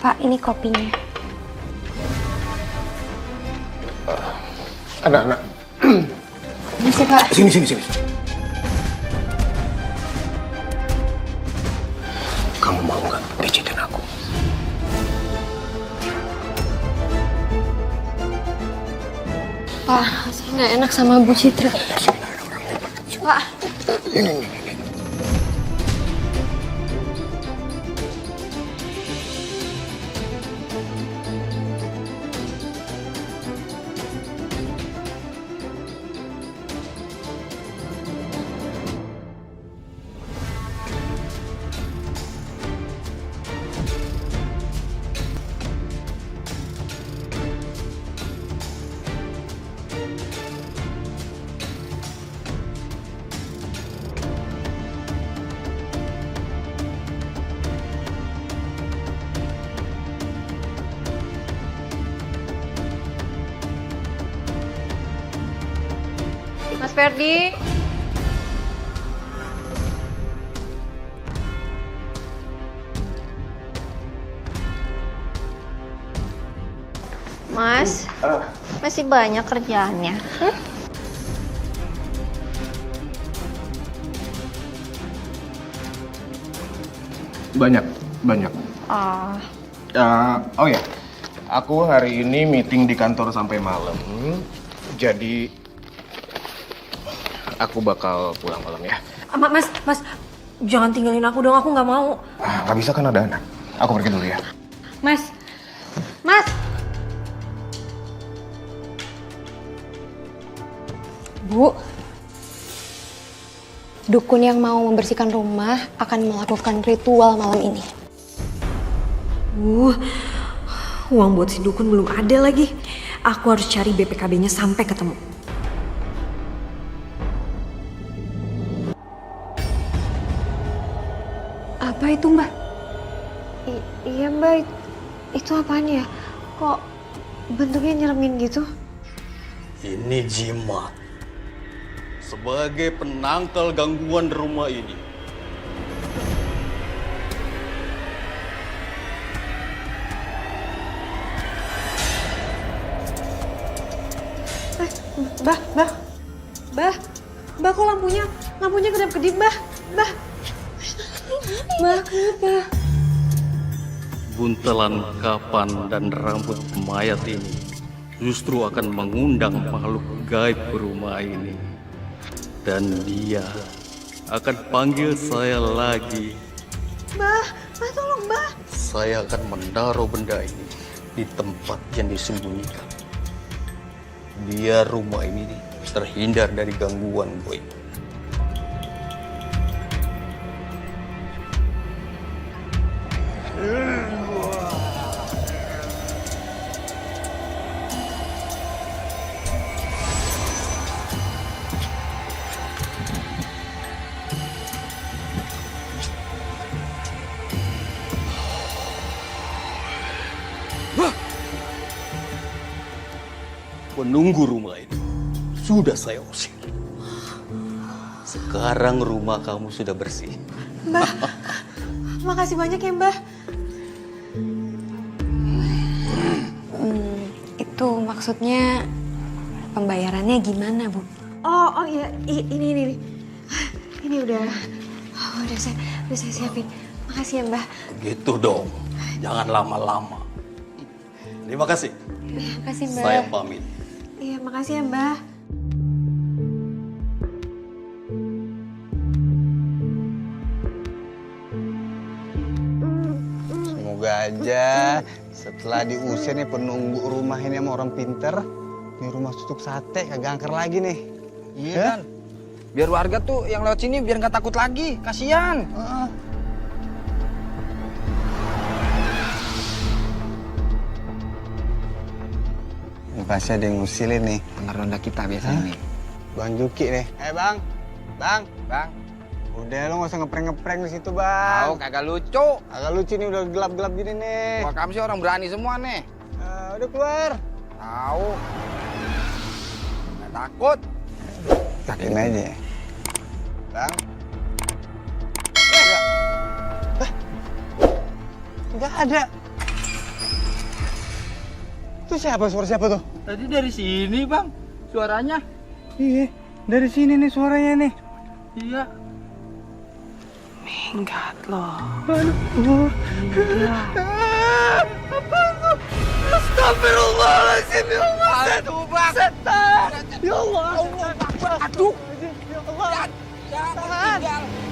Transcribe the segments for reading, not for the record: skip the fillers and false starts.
Pak, ini kopinya. Anak-anak. Bisa, Pak. Sini. Kamu mau nggak pijitin aku? Pak, saya nggak enak sama Bu Citra. Pak. Ini. Mas Ferdi. Mas, masih banyak kerjaannya. Banyak. Ah, Oh ya, aku hari ini meeting di kantor sampai malam. Jadi aku bakal pulang malam ya. Mas, jangan tinggalin aku dong, aku nggak mau. Nggak bisa kan ada anak. Aku pergi dulu ya. Mas. Bu. Dukun yang mau membersihkan rumah akan melakukan ritual malam ini. Uang buat si dukun belum ada lagi. Aku harus cari BPKB-nya sampai ketemu. Apa itu, Mbak? Iya, Mbak. Itu apaan ya? Kok bentuknya nyeremin gitu? Ini jimat. Sebagai penangkal gangguan di rumah ini. Mbak, kok lampunya kedap-kedip, Mbak? Mbak, kenapa? Buntelan kapan dan rambut mayat ini justru akan mengundang makhluk gaib ke rumah ini. Dan dia akan panggil saya lagi. Mbak, tolong, Mbak. Saya akan menaruh benda ini di tempat yang disembunyikan. Biar rumah ini terhindar dari gangguan boy. Penunggu rumah ini sudah saya usir. Sekarang rumah kamu sudah bersih. Mbak, makasih banyak ya, Mbak. Itu maksudnya pembayarannya gimana, Bu? Oh iya, ini. Ini udah saya siapin. Makasih ya, Mbak. Gitu dong, jangan lama-lama. Terima kasih. Makasih, Mbak. Saya pamit. Iya, makasih ya, Mbak. Semoga aja setelah diusir nih penunggu rumah ini sama orang pinter, nih rumah tutup sate kagak angker lagi nih. Iya kan? Biar warga tuh yang lewat sini biar nggak takut lagi, kasihan. Ini pasti ada yang ngusilin nih. Ronda kita biasanya nih. Bang Juki nih. Bang. Udah lo nggak usah ngeprank di situ, Bang. Tahu kagak lucu. Agak lucu nih, udah gelap-gelap gini nih. Wah, kamu sih orang berani semua nih. Udah keluar. Tahu. Nggak takut. Yakin aja. Bang. Enggak ada. Itu siapa? Suara siapa tuh? Tadi dari sini bang, suaranya. Iya, dari sini nih suaranya nih. Iya. Minggat loh. Aduh. Apa itu? Astagfirullahaladzim ya Allah. Aduh bang. Setan. Ya Allah. Aduh. Ya Allah. Jangan.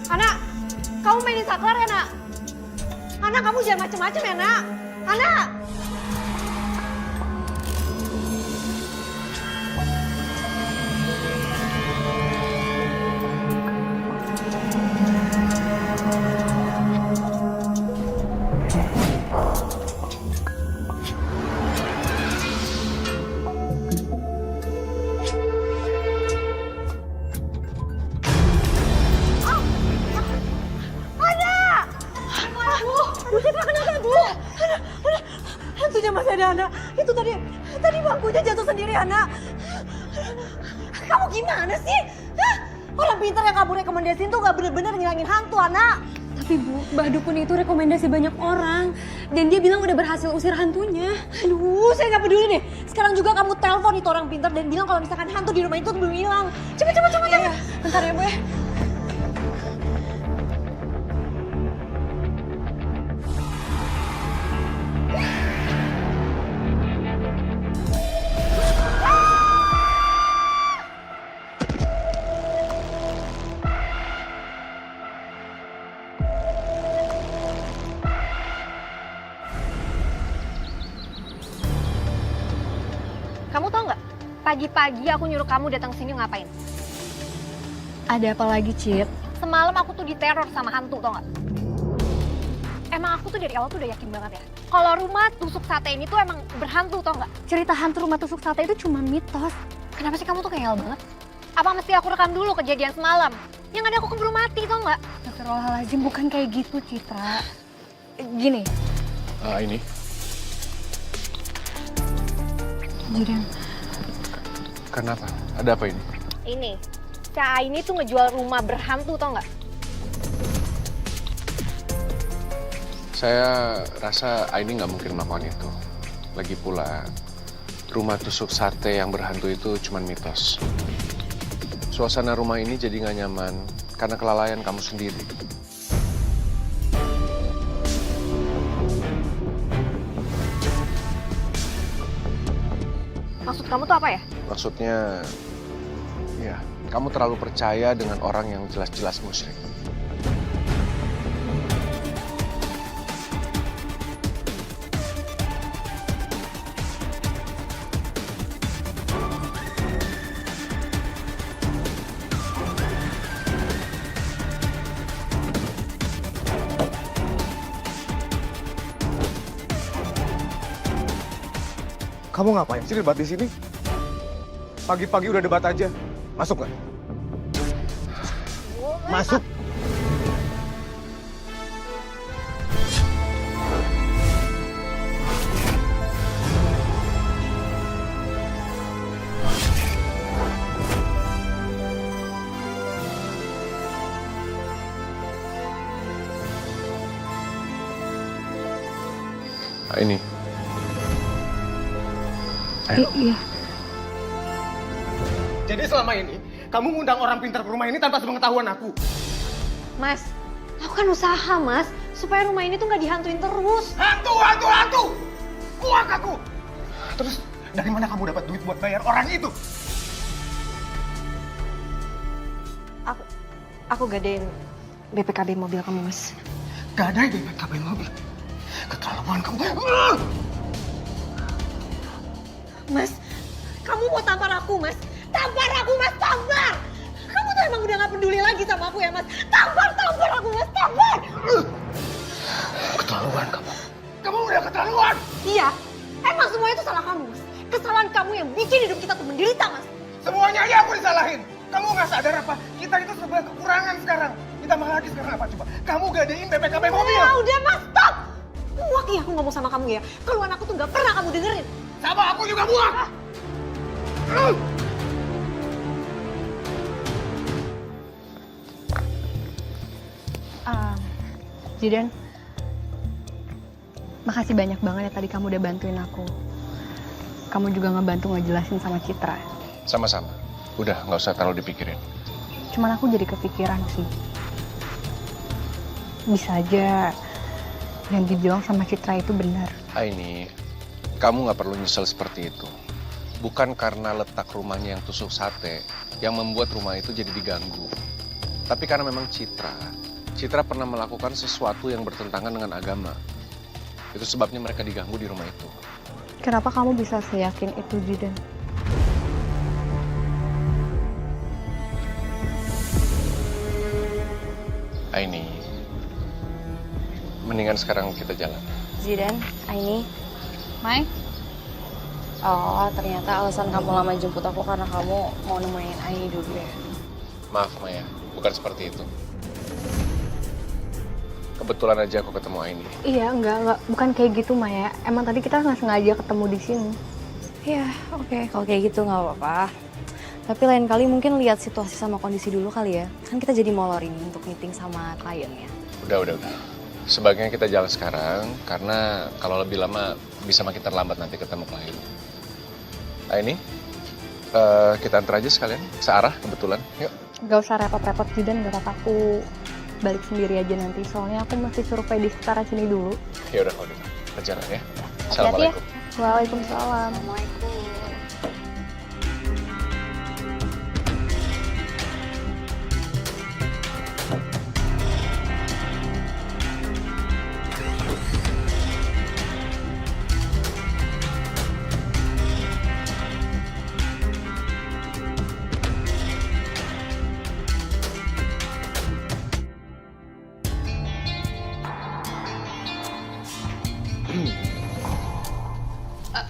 Ana, kamu mainin saklar ya, Nak? Ana, kamu jangan macem-macem ya, Nak? Ana! Hantunya masih ada, Ana. Itu tadi bangkunya jatuh sendiri, Ana. Kamu gimana sih? Hah? Orang pintar yang kamu rekomendasiin tuh gak bener-bener ngilangin hantu, Ana. Tapi Bu, Mbak Dukun itu rekomendasi banyak orang. Dan dia bilang udah berhasil usir hantunya. Aduh, saya gak peduli deh. Sekarang juga kamu telepon itu orang pintar dan bilang kalau misalkan hantu di rumah itu belum hilang. Cepet. Bentar ya, Bu ya. Kamu tau nggak? Pagi-pagi aku nyuruh kamu datang sini ngapain? Ada apa lagi, Cid? Semalam aku tuh diteror sama hantu, tau nggak? Emang aku tuh dari awal tuh udah yakin banget ya. Kalau rumah tusuk sate ini tuh emang berhantu, tau nggak? Cerita hantu rumah tusuk sate itu cuma mitos. Kenapa sih kamu tuh khayal banget? Apa mesti aku rekam dulu kejadian semalam? Yang ada aku keburu mati, tau nggak? Astagfirullahaladzim, bukan kayak gitu, Citra. Gini, Ini. Jiren. Kenapa? Ada apa ini? Ini, Cak ini tuh ngejual rumah berhantu, tau nggak? Saya rasa Aini nggak mungkin melakukan itu. Lagi pula, rumah tusuk sate yang berhantu itu cuma mitos. Suasana rumah ini jadi nggak nyaman karena kelalaian kamu sendiri. Maksud kamu tuh apa ya? Maksudnya, ya, kamu terlalu percaya dengan orang yang jelas-jelas musyrik. Kamu ngapain sih debat di sini? Pagi-pagi udah debat aja. Masuk nggak? Masuk. Aini. Iya. Jadi selama ini, kamu ngundang orang pintar ke rumah ini tanpa sepengetahuan aku. Mas, aku kan usaha, Mas. Supaya rumah ini tuh nggak dihantuin terus. Hantu! Kuak aku! Terus, dari mana kamu dapat duit buat bayar orang itu? Aku gadein BPKB mobil kamu, Mas. Gadai BPKB mobil. Keterlaluan kamu. Mas, kamu mau tampar aku, Mas? Tampar aku, Mas, tampar! Kamu tuh emang udah gak peduli lagi sama aku ya, Mas? Tampar aku, Mas, tampar! Keterlaluan kamu. Kamu udah keterlaluan. Iya, emang semuanya itu salah kamu, Mas. Kesalahan kamu yang bikin hidup kita tuh menderita, Mas. Semuanya aja aku disalahin. Kamu nggak sadar apa? Kita itu sebuah kekurangan sekarang. Ditambah lagi sekarang apa coba? Kamu gadein BPKB mobil. Ya udah, Mas, stop! Muak ya aku ngomong sama kamu ya. Keluhan aku tuh gak pernah kamu dengerin. Sama aku juga muak. Zidan, makasih banyak banget ya tadi kamu udah bantuin aku. Kamu juga ngebantu ngejelasin sama Citra. Sama-sama. Udah, nggak usah terlalu dipikirin. Cuman aku jadi kepikiran sih. Bisa aja yang dibilang sama Citra itu benar. Aini, kamu nggak perlu nyesel seperti itu. Bukan karena letak rumahnya yang tusuk sate yang membuat rumah itu jadi diganggu. Tapi karena memang Citra pernah melakukan sesuatu yang bertentangan dengan agama. Itu sebabnya mereka diganggu di rumah itu. Kenapa kamu bisa seyakin itu, Zidan? Aini, mendingan sekarang kita jalan. Zidan, Aini. Mai? Oh, ternyata alasan kamu lama jemput aku karena kamu mau nemenin Aini dulu ya. Maaf Maya, bukan seperti itu. Kebetulan aja aku ketemu Aini. Iya, enggak. Bukan kayak gitu, Maya. Emang tadi kita nggak sengaja ketemu di sini. Iya, oke. Kalau kayak gitu nggak apa-apa. Tapi lain kali mungkin lihat situasi sama kondisi dulu kali ya. Kan kita jadi molor ini untuk meeting sama kliennya. Udah. Sebaiknya kita jalan sekarang, karena kalau lebih lama bisa makin terlambat nanti ketemu klien. Aini, kita antar aja sekalian, searah kebetulan. Yuk. Gak usah repot-repot, Zidan. Gak apa-apa, aku balik sendiri aja nanti. Soalnya aku masih survei di sekitaran sini dulu. Ya udah kalau gitu, kita jalan ya. Hati-hati ya. Assalamualaikum. Waalaikumsalam.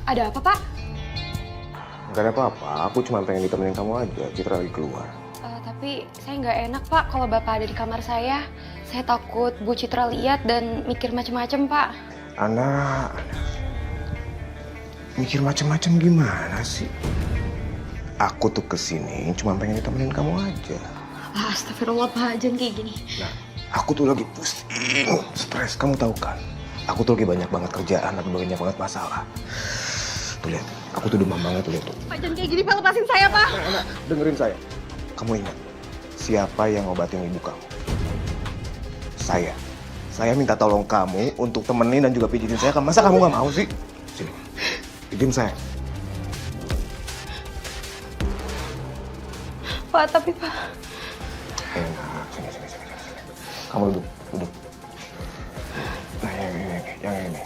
Ada apa, Pak? Gak ada apa-apa, aku cuma pengen ditemenin kamu aja. Citra lagi keluar. Tapi saya nggak enak, Pak, kalau Bapak ada di kamar saya. Saya takut Bu Citra lihat dan mikir macem-macem, Pak. Ana, mikir macam-macam gimana sih? Aku tuh kesini cuma pengen ditemenin kamu aja. Astagfirullah, Pak, jangan kayak gini. Nah, aku tuh lagi pusing, stres. Kamu tahu kan? Aku tuh lagi banyak banget kerjaan, lagi banyak banget masalah. Tuh lihat, aku tuh demam banget tuh lihat tuh. Pak, jangan kayak gini, Pak, lepasin saya, Pak. Ana, dengerin saya. Kamu ingat, siapa yang ngobatin ibu kamu? Saya. Saya minta tolong kamu untuk temenin dan juga pijitin saya. Masa kamu nggak mau sih? Sini, pijin saya. Pak, tapi Pak. Enak, sini. Kamu duduk. Nah, yang ini.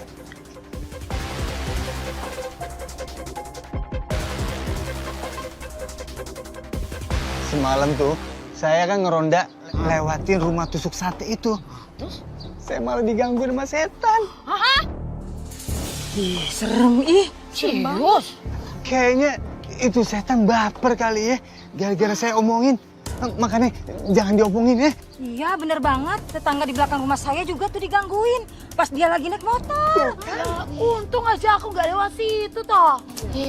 Semalam tuh, saya kan ngeronda lewatin rumah tusuk sate itu. Terus? Saya malah diganggu sama setan. Ih, serem serius. Kayaknya itu setan baper kali ya, gara-gara saya omongin. Makanya jangan diomongin ya. Iya, bener banget. Tetangga di belakang rumah saya juga tuh digangguin. Pas dia lagi naik motor. Ya, untung aja aku nggak lewat situ toh.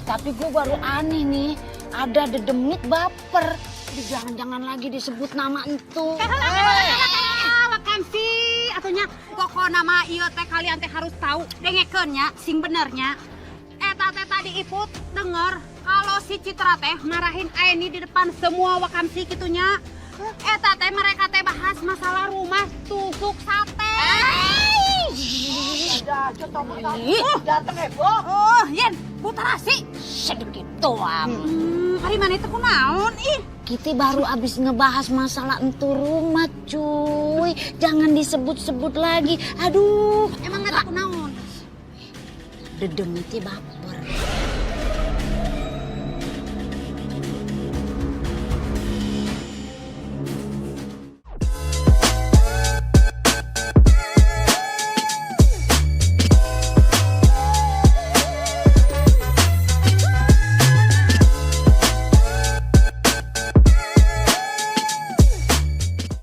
Tapi gue baru aneh nih. Ada dedemit baper. Jadi jangan-jangan lagi disebut nama entu. Vakansi atunya pokok nama ieu teh kalian teh harus tahu dengekeunnya sing benernya. Eta teh tadi Iput denger kalau si Citra teh marahin Aini di depan semua Wakamsi kitunya. Eta teh mereka teh bahas masalah rumah tusuk sate. Dateng heboh. Oh, Yen, putarasi Sedikit doang. Hari mana itu kunaon ih? Kita baru abis ngebahas masalah entu rumah cuy. Jangan disebut-sebut lagi. Aduh. Emang nggak tahu naon? Dedemitnya baper.